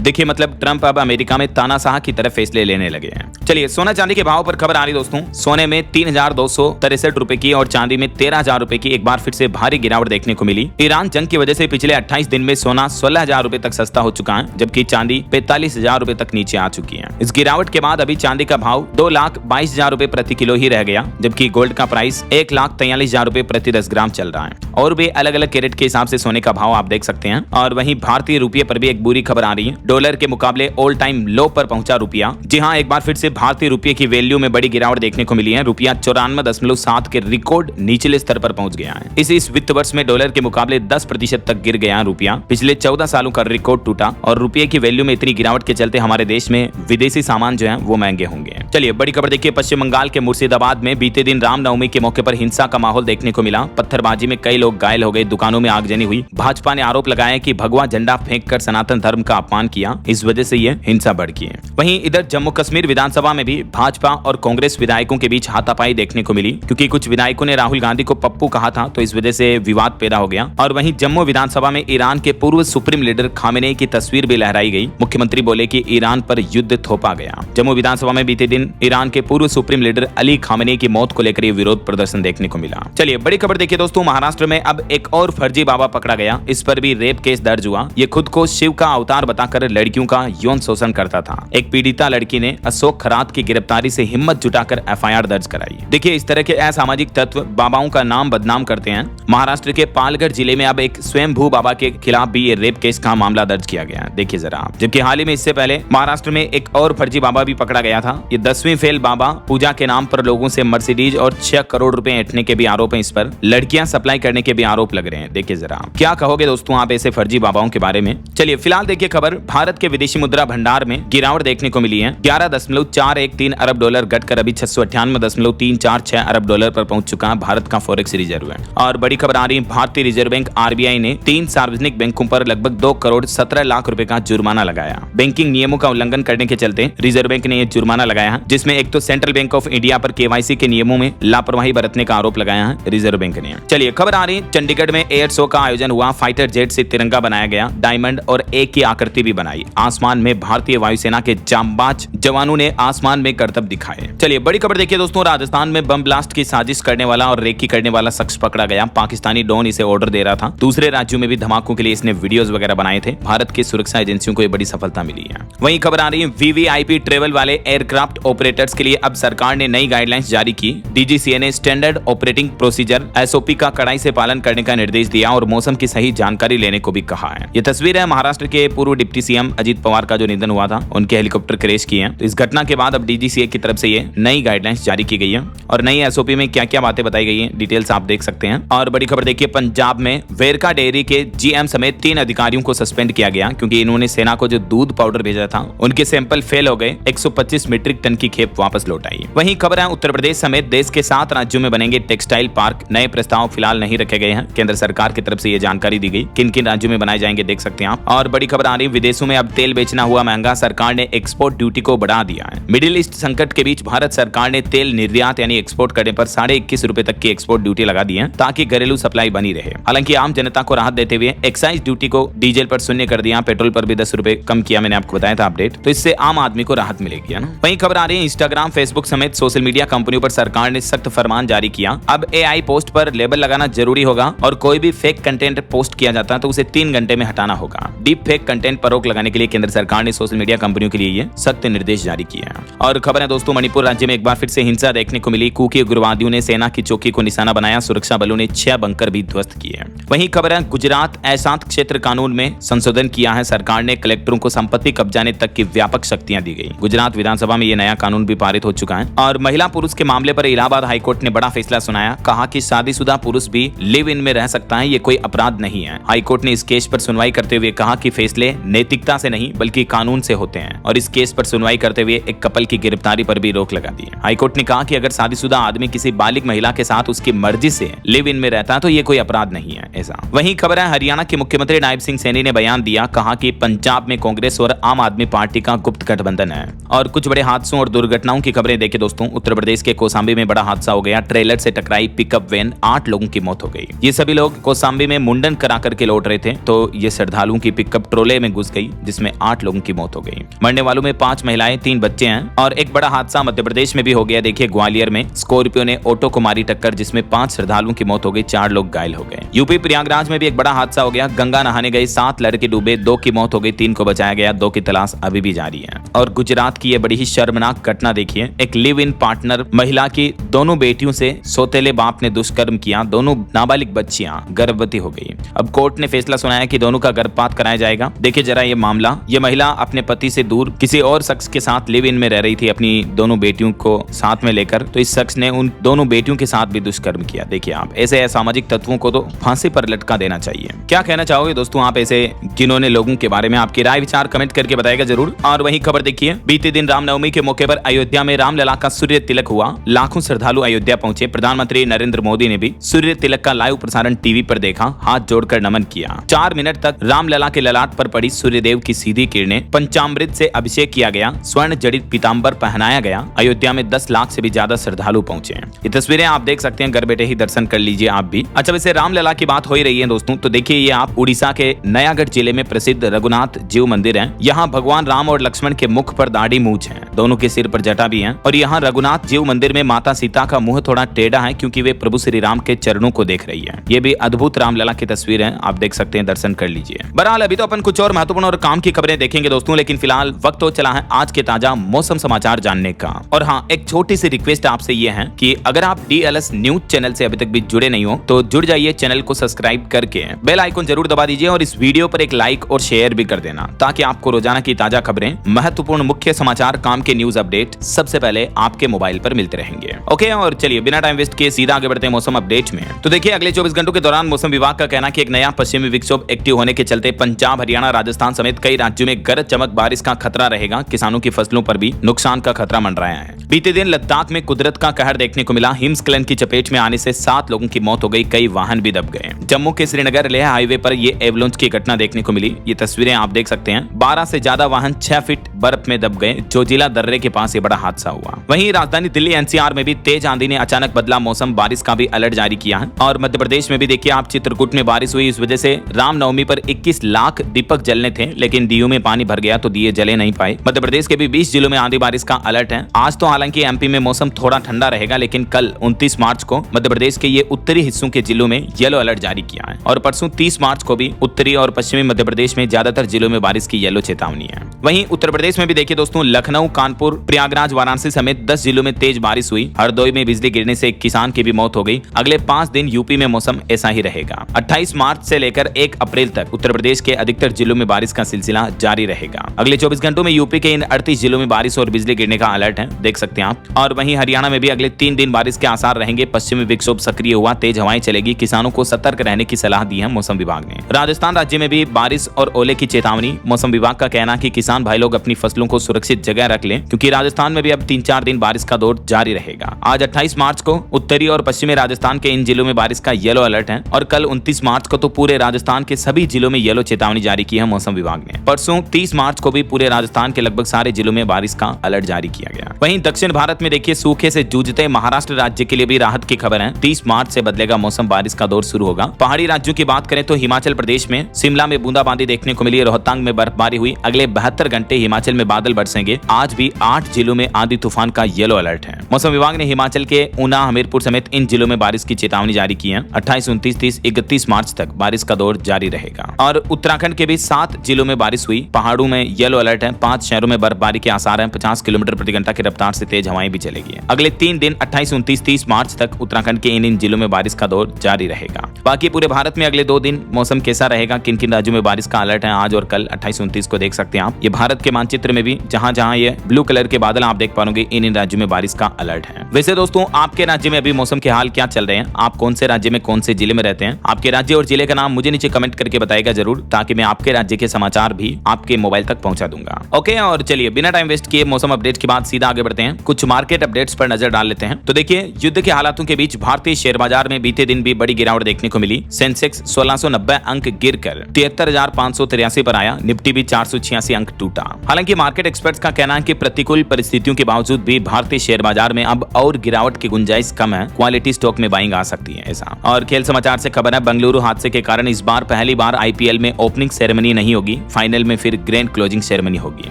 देखिए, मतलब ट्रंप अब अमेरिका में तानाशाह की तरफ फैसले लेने लगे हैं। चलिए, सोना चांदी के भाव पर खबर आ रही दोस्तों। सोने में 3,263 रुपए की और चांदी में 13,000 रुपए की एक बार फिर से भारी गिरावट देखने को मिली। ईरान जंग की वजह से पिछले 28 दिन में सोना 16,000 रुपए तक सस्ता हो चुका है, जबकि चांदी 45,000 रुपए तक नीचे आ चुकी है। इस गिरावट के बाद अभी चांदी का भाव 2,22,000 रुपए प्रति किलो ही रह गया, जबकि गोल्ड का प्राइस 1,43,000 रुपए प्रति 10 ग्राम चल रहा है। और भी अलग अलग कैरेट के हिसाब से सोने का भाव आप देख सकते हैं। और वहीं भारतीय रुपये पर भी एक बुरी खबर आ रही है। डॉलर के मुकाबले ऑल टाइम लो पर पहुंचा रुपया। जी हां, एक बार फिर से भारतीय रुपये की वैल्यू में बड़ी गिरावट देखने को मिली है। रुपया 94.7 के रिकॉर्ड निचले स्तर पर पहुंच गया है। इस वित्त वर्ष में डॉलर के मुकाबले 10% तक गिर गया रुपया। पिछले 14 सालों का रिकॉर्ड टूटा और रुपये की वैल्यू में इतनी गिरावट के चलते हमारे देश में विदेशी सामान जो है वो महंगे होंगे। चलिए, बड़ी खबर देखिए। पश्चिम बंगाल के मुर्शिदाबाद में बीते दिन रामनवमी के मौके पर हिंसा का माहौल देखने को मिला। पत्थरबाजी में कई लोग घायल हो गए, दुकानों में आगजनी हुई। भाजपा ने आरोप लगाया कि भगवा झंडा फेंककर सनातन धर्म का अपमान किया, इस वजह से यह हिंसा भड़की है। वहीं इधर जम्मू कश्मीर विधानसभा में भी भाजपा और कांग्रेस विधायकों के बीच हाथापाई देखने को मिली, क्योंकि कुछ विधायकों ने राहुल गांधी को पप्पू कहा था, तो इस वजह से विवाद पैदा हो गया। और वहीं जम्मू विधानसभा में ईरान के पूर्व सुप्रीम लीडर खामेनेई की तस्वीर भी लहराई गई। मुख्यमंत्री बोले कि ईरान पर युद्ध थोपा गया। जम्मू विधानसभा में बीते दिन ईरान के पूर्व सुप्रीम लीडर अली खामेनेई की मौत को लेकर विरोध प्रदर्शन देखने को मिला। चलिए, बड़ी खबर देखिए दोस्तों। महाराष्ट्र में अब एक और फर्जी बाबा पकड़ा गया। इस पर भी रेप केस दर्ज हुआ। ये खुद को शिव का अवतार बताकर लड़कियों का यौन शोषण करता था। एक पीड़िता लड़की ने अशोक खरात की गिरफ्तारी से हिम्मत जुटाकर एफआईआर दर्ज कराई। देखिए, इस तरह के असामाजिक तत्व बाबाओं का नाम बदनाम करते हैं। महाराष्ट्र के पालघर जिले में अब एक स्वयंभू बाबा के खिलाफ भी ये रेप केस का मामला दर्ज किया गया। देखिए जरा आप। जबकि हाल ही में इससे पहले महाराष्ट्र में एक और फर्जी बाबा भी पकड़ा गया था। ये 10वीं फेल बाबा पूजा के नाम पर लोगों से मर्सिडीज और 6 करोड़ रुपए ऐंठने के भी आरोप है। इस पर लड़कियां सप्लाई करने के भी आरोप लग रहे हैं। देखिए जरा आप। क्या कहोगे दोस्तों आप ऐसे फर्जी बाबाओं के बारे में? चलिए, फिलहाल देखिए खबर। भारत के विदेशी मुद्रा भंडार में गिरावट देखने को मिली है। 11.413 अरब डॉलर घटकर अभी 698.346 अरब डॉलर पर पहुंच चुका है भारत का फॉरेक्स रिजर्व है। और बड़ी खबर आ रही है, भारतीय रिजर्व बैंक आरबीआई ने 3 सार्वजनिक बैंकों पर लगभग 2 करोड़ 17 लाख रुपए का जुर्माना लगाया। बैंकिंग नियमों का उल्लंघन करने के चलते रिजर्व बैंक ने यह जुर्माना लगाया है, जिसमें एक तो सेंट्रल बैंक ऑफ इंडिया पर केवाईसी के नियमों में लापरवाही बरतने का आरोप लगाया है रिजर्व बैंक ने। चलिए, खबर आ रही है, चंडीगढ़ में एयर शो का आयोजन हुआ। फाइटर जेट से तिरंगा बनाया गया, डायमंड और एक की आकृति भी बनाई। आसमान में भारतीय वायुसेना के जांबाज जवानों ने आसमान में करतब दिखाए। चलिए, बड़ी खबर देखिए दोस्तों। राजस्थान में बम ब्लास्ट की साजिश करने वाला और रेकी करने वाला शख्स पकड़ा गया। पाकिस्तानी डॉन इसे ऑर्डर दे रहा था। दूसरे राज्यों में भी धमाकों के लिए इसने वीडियोस वगैरह बनाए थे। भारत की सुरक्षा एजेंसियों को यह बड़ी सफलता मिली है। वहीं खबर आ रही है, वीवीआईपी ट्रेवल वाले एयरक्राफ्ट ऑपरेटर्स के लिए अब सरकार ने नई गाइडलाइंस जारी की। डीजीसीए ने स्टैंडर्ड ऑपरेटिंग प्रोसीजर एसओपी का कड़ाई से पालन करने का निर्देश दिया और मौसम की सही जानकारी लेने को भी कहा है। यह तस्वीर है महाराष्ट्र के पूर्व डिप्टी सीएम अजित पवार का जो निधन हुआ था, उनके हेलीकॉप्टर क्रैश किए हैं। तो इस घटना के बाद अब डीजीसीए की तरफ से ये नई गाइडलाइंस जारी की गई है और नई एसओपी में क्या क्या बातें बताई गई हैं, डिटेल्स आप देख सकते हैं। और बड़ी खबर देखिए, पंजाब में वेरका डेयरी के जीएम समेत 3 अधिकारियों को सस्पेंड किया गया, क्योंकि इन्होंने सेना को जो दूध पाउडर भेजा था उनके सैंपल फेल हो गए। 125 मीट्रिक टन की खेप वापस लौट आई। वहीं खबर है, उत्तर प्रदेश समेत देश के 7 राज्यों में बनेंगे टेक्सटाइल पार्क। नए प्रस्ताव फिलहाल नहीं रखे गए हैं। केंद्र सरकार की तरफ से ये जानकारी दी गई, किन किन राज्यों में बनाए जाएंगे देख सकते हैं आप। और बड़ी खबर आ रही, विदेशों में अब तेल बेचना हुआ महंगा। सरकार ने एक्सपोर्ट ड्यूटी को बढ़ा दिया है। मिडिल ईस्ट संकट के बीच भारत सरकार ने तेल निर्यात यानी एक्सपोर्ट करने पर 21.5 रुपए तक की एक्सपोर्ट ड्यूटी लगा दी है, ताकि घरेलू सप्लाई बनी रहे। हालांकि आम जनता को राहत देते हुए एक्साइज ड्यूटी को डीजल पर शून्य कर दिया, पेट्रोल पर भी 10 रुपए कम किया। मैंने आपको बताया था अपडेट, तो इससे आम आदमी को राहत मिलेगी है ना। वहीं खबर आ रही है, इंस्टाग्राम फेसबुक समेत सोशल मीडिया कंपनियों पर सरकार ने सख्त फरमान जारी किया। अब एआई पोस्ट पर लेबल लगाना जरूरी होगा और कोई भी फेक कंटेंट पोस्ट किया जाता है तो उसे 3 घंटे में हटाना होगा। डीप फेक कंटेंट पर रोक लगाने के लिए केंद्र सरकार ने सोशल मीडिया कंपनियों के लिए ये सख्त निर्देश जारी किए हैं। और खबर है दोस्तों, मणिपुर राज्य में एक बार फिर से हिंसा देखने को मिली। कुकी उग्रवादियों ने सेना की चौकी को निशाना बनाया। सुरक्षा बलों ने 6 बंकर भी ध्वस्त किए। वहीं खबर है, गुजरात ऐशांत क्षेत्र कानून में संशोधन किया है सरकार ने। कलेक्टरों को संपत्ति कब्जाने तक की व्यापक शक्तियां दी गई। गुजरात विधानसभा में यह नया नया कानून भी पारित हो चुका है। और महिला पुरुष के मामले पर इलाहाबाद हाईकोर्ट ने बड़ा फैसला सुनाया, कहा कि शादीशुदा पुरुष भी लिव इन में रह सकता है, ये कोई अपराध नहीं है। हाईकोर्ट ने इस केस पर सुनवाई करते हुए कहा कि फैसले नैतिकता से नहीं बल्कि कानून से होते हैं, और इस केस पर सुनवाई करते हुए एक कपल की गिरफ्तारी पर भी रोक लगा दी है। हाईकोर्ट ने कहा कि अगर शादीशुदा आदमी किसी बालिग महिला के साथ उसकी मर्जी से लिव इन में रहता है तो ये कोई अपराध नहीं है ऐसा। वहीं खबर है हरियाणा के मुख्यमंत्री नायब सिंह सैनी ने बयान दिया, कहा कि पंजाब में कांग्रेस और आम आदमी पार्टी का गुप्त गठबंधन है। और कुछ बड़े हादसों और दुर्घटनाओं की खबरें देखें दोस्तों। उत्तर प्रदेश के कौसाम्बी में बड़ा हादसा हो गया, ट्रेलर से टकराई पिकअप वैन, 8 लोगों की मौत हो गई। ये सभी लोग कौसाम्बी में मुंडन करा करके लौट रहे थे तो ये श्रद्धालुओं की पिकअप ट्रोले में घुस गई, जिसमें 8 लोगों की मौत हो गई। मरने वालों में 5 महिलाएं, 3 बच्चे हैं। और एक बड़ा हादसा मध्य प्रदेश में भी हो गया। देखिए ग्वालियर में स्कॉर्पियो ने ऑटो को मारी टक्कर, जिसमें 5 श्रद्धालुओं की मौत हो गई, 4 लोग घायल हो गए। यूपी प्रयागराज में भी एक बड़ा हादसा हो गया, गंगा नहाने गए 7 लड़के डूबे, 2 की मौत हो गई, 3 को बचाया गया, 2 की तलाश अभी भी जारी है। और गुजरात की ये बड़ी ही शर्मनाक घटना देखिए, एक लिव इन पार्टनर महिला की दोनों बेटियों से सौतेले बाप ने दुष्कर्म किया, दोनों नाबालिग बच्चियां गर्भवती हो गई। अब कोर्ट ने फैसला सुनाया कि दोनों का गर्भपात कराया जाएगा। देखिए जरा ये मामला, ये महिला अपने पति से दूर किसी और शख्स के साथ लिव इन में रह रही थी अपनी दोनों बेटियों को साथ में लेकर, तो इस शख्स ने उन दोनों बेटियों के साथ भी दुष्कर्म किया। देखिए आप, ऐसे असामाजिक तत्वों को तो फांसी पर लटका देना चाहिए। क्या कहना चाहोगे दोस्तों आप ऐसे जिन्होंने लोगों के बारे में? आपकी राय विचार कमेंट करके बताएगा जरूर। और वही खबर देखिए, बीते दिन रामनवमी के मौके पर अयोध्या में रामलला का सूर्य तिलक हुआ, लाखों श्रद्धालु अयोध्या पहुंचे। प्रधानमंत्री नरेंद्र मोदी ने भी सूर्य तिलक का लाइव प्रसारण टीवी पर देखा, हाथ जोड़कर नमन किया। 4 मिनट तक रामलला के ललाट पर पड़ी सूर्यदेव की सीधी किरणें, पंचामृत से अभिषेक किया गया, स्वर्ण जड़ित पीतांबर पहनाया गया। अयोध्या में 10 लाख से भी ज्यादा श्रद्धालु पहुंचे। ये तस्वीरें आप देख सकते हैं, घर बैठे ही दर्शन कर लीजिए आप भी। अच्छा वैसे रामलला की बात हो ही रही है दोस्तों, तो देखिए ये आप उड़ीसा के नयागढ़ जिले में प्रसिद्ध रघुनाथ जीव मंदिर है। यहाँ भगवान राम और लक्ष्मण के मुख पर दाढ़ी मूंछ है, दोनों के सिर पर जटा भी है। और यहाँ रघुनाथ जीव मंदिर में माता सीता का मुंह थोड़ा टेढ़ा है, क्योंकि वे प्रभु श्री राम के चरणों को देख रही है। ये भी अद्भुत रामलला की तस्वीर है, आप देख सकते हैं, दर्शन कर लीजिए। बहरहाल अभी तो अपन कुछ और महत्वपूर्ण और काम की खबरें देखेंगे दोस्तों, लेकिन फिलहाल वक्त हो चला है आज के ताजा मौसम समाचार जानने का। और हाँ, एक छोटी सी रिक्वेस्ट आपसे ये है कि अगर आप DLS न्यूज चैनल से अभी तक भी जुड़े नहीं हो तो जुड़ जाइए, चैनल को सब्सक्राइब करके बेल आइकन जरूर दबा दीजिए और इस वीडियो पर एक लाइक और शेयर भी कर देना, ताकि आपको रोजाना की ताजा खबरें, महत्वपूर्ण मुख्य समाचार, काम के न्यूज अपडेट सबसे पहले आपके मोबाइल पर मिलते रहेंगे। ओके, और चलिए बिना टाइम वेस्ट किए सीधा आगे बढ़ते हैं मौसम अपडेट में। तो देखिए अगले 24 घंटों के दौरान मौसम विभाग का कहना है कि एक नया पश्चिमी विक्षोभ एक्टिव होने के चलते पंजाब, हरियाणा, राजस्थान समेत कई राज्यों में गरज चमक बारिश का खतरा रहेगा। किसानों की फसलों पर भी नुकसान का खतरा मंडराया है। बीते दिन लद्दाख में कुदरत का कहर देखने को मिला। हिमस्खलन की चपेट में आने से 7 लोगों की मौत हो गई, कई वाहन भी दब गए। जम्मू के श्रीनगर लेह हाईवे पर ये एवलांच की घटना देखने को मिली। ये तस्वीरें आप देख सकते हैं, 12 से ज्यादा वाहन 6 फीट बर्फ में दब गए। जोजिला दर्रे के पास ये बड़ा हादसा हुआ। वहीं राजधानी दिल्ली NCR में भी तेज आंधी ने अचानक बदला मौसम, बारिश का भी अलर्ट जारी किया है। और मध्य प्रदेश में भी देखिए आप, चित्रकूट में बारिश हुई, इस वजह से रामनवमी पर 21 लाख दीपक जलने थे, लेकिन दीयों में पानी भर गया तो दिए जले नहीं पाए। मध्य प्रदेश के भी 20 जिलों में आंधी बारिश का अलर्ट है। आज तो हालांकि MP में मौसम थोड़ा ठंडा रहेगा, लेकिन कल 29 मार्च को मध्य प्रदेश के ये उत्तरी हिस्सों के जिलों में येलो अलर्ट जारी किया है। और परसों 30 मार्च को भी उत्तरी और पश्चिमी मध्य प्रदेश में ज्यादातर जिलों में बारिश की येलो चेतावनी है। वहीं उत्तर प्रदेश में भी देखिए दोस्तों, लखनऊ, कानपुर, प्रयागराज, वाराणसी समेत 10 जिलों में तेज बारिश हुई। हरदोई में बिजली गिरने से एक किसान की भी मौत हो गई। अगले 5 दिन यूपी में मौसम ऐसा ही रहेगा। 28 मार्च से लेकर 1 अप्रैल तक उत्तर प्रदेश के अधिकतर जिलों में बारिश का सिलसिला जारी रहेगा। अगले 24 घंटों में यूपी के इन 38 जिलों में बारिश और बिजली गिरने का अलर्ट है, देख सकते हैं आप। और वहीं हरियाणा में भी अगले 3 दिन बारिश के आसार रहेंगे। पश्चिमी विक्षोभ सक्रिय हुआ, तेज हवाएं चलेगी, किसानों को सतर्क रहने की सलाह दी है मौसम विभाग ने। राजस्थान राज्य में भी बारिश और ओले की चेतावनी। मौसम विभाग का कहना है कि किसान भाई लोग अपनी फसलों को सुरक्षित जगह रख लें, क्योंकि राजस्थान में भी अब 3-4 दिन बारिश का दौर जारी रहेगा। आज 28 मार्च को उत्तरी और पश्चिमी राजस्थान के इन जिलों में बारिश का येलो अलर्ट है। और कल 29 मार्च को तो पूरे राजस्थान के सभी जिलों में येलो चेतावनी जारी की है मौसम विभाग ने। परसों 30 मार्च को भी पूरे राजस्थान के लगभग सारे जिलों में बारिश का अलर्ट जारी किया गया। वहीं दक्षिण भारत में देखिए, सूखे से जूझते महाराष्ट्र राज्य के लिए भी राहत की खबर है। 30 मार्च से बदलेगा मौसम, बारिश का दौर शुरू होगा। पहाड़ी राज्यों की बात करें तो हिमाचल प्रदेश में शिमला में बूंदाबांदी देखने को मिली, रोहतांग में बर्फबारी हुई। अगले 72 घंटे हिमाचल में बादल बरसेंगे। आज भी 8 जिलों में आंधी तूफान का येलो अलर्ट है। मौसम विभाग ने हिमाचल के ऊना, हमीरपुर समेत इन जिलों में बारिश की चेतावनी जारी की है। 28, 29, 30, 31 मार्च तक बारिश का दौर जारी रहेगा। और उत्तराखंड के भी 7 जिलों में बारिश हुई। पहाड़ों में येलो अलर्ट है। 5 शहरों में बर्फबारी के आसार हैं। 50 किलोमीटर प्रति घंटा की रफ्तार से तेज हवाएं भी चलेगी। अगले 3 दिन 28, 29, 30 मार्च तक उत्तराखंड के इन जिलों में बारिश का दौर जारी रहेगा। बाकी पूरे भारत में अगले 2 दिन मौसम कैसा रहेगा, किन किन राज्यों में बारिश का अलर्ट है आज और कल 28, 29 को देख सकते हैं आप। ये भारत के मानचित्र में भी जहां जहां ये ब्लू कलर कलर के बादल आप देख पाओगे, इन राज्यों में बारिश का अलर्ट है। वैसे दोस्तों, आपके राज्य में अभी मौसम के हाल क्या चल रहे हैं? आप कौन से राज्य में, कौन से जिले में रहते हैं? आपके राज्य और जिले का नाम मुझे नीचे कमेंट करके बताएगा जरूर, ताकि मैं आपके राज्य के समाचार भी आपके मोबाइल तक पहुंचा दूंगा। ओके, और चलिए बिना टाइम वेस्ट किए मौसम अपडेट के बाद सीधा आगे बढ़ते हैं, कुछ मार्केट अपडेट्स पर नजर डाल लेते हैं। तो देखिए, युद्ध के हालातों के बीच भारतीय शेयर बाजार में बीते दिन भी बड़ी गिरावट देखने को मिली। सेंसेक्स 1690 अंक गिरकर 73,583 पर आया। निफ्टी भी 486 अंक टूटा। हालांकि मार्केट एक्सपर्ट्स का कहना है कि प्रतिकूल परिस्थितियों के बावजूद भी भारतीय शेयर बाजार में अब और गिरावट की गुंजाइश कम है, क्वालिटी स्टॉक में बाइंग आ सकती है ऐसा। और खेल समाचार से खबर है, बंगलुरु हादसे के कारण इस बार पहली बार आईपीएल में ओपनिंग सेरेमनी नहीं होगी, फाइनल में फिर ग्रैंड क्लोजिंग सेरेमनी होगी।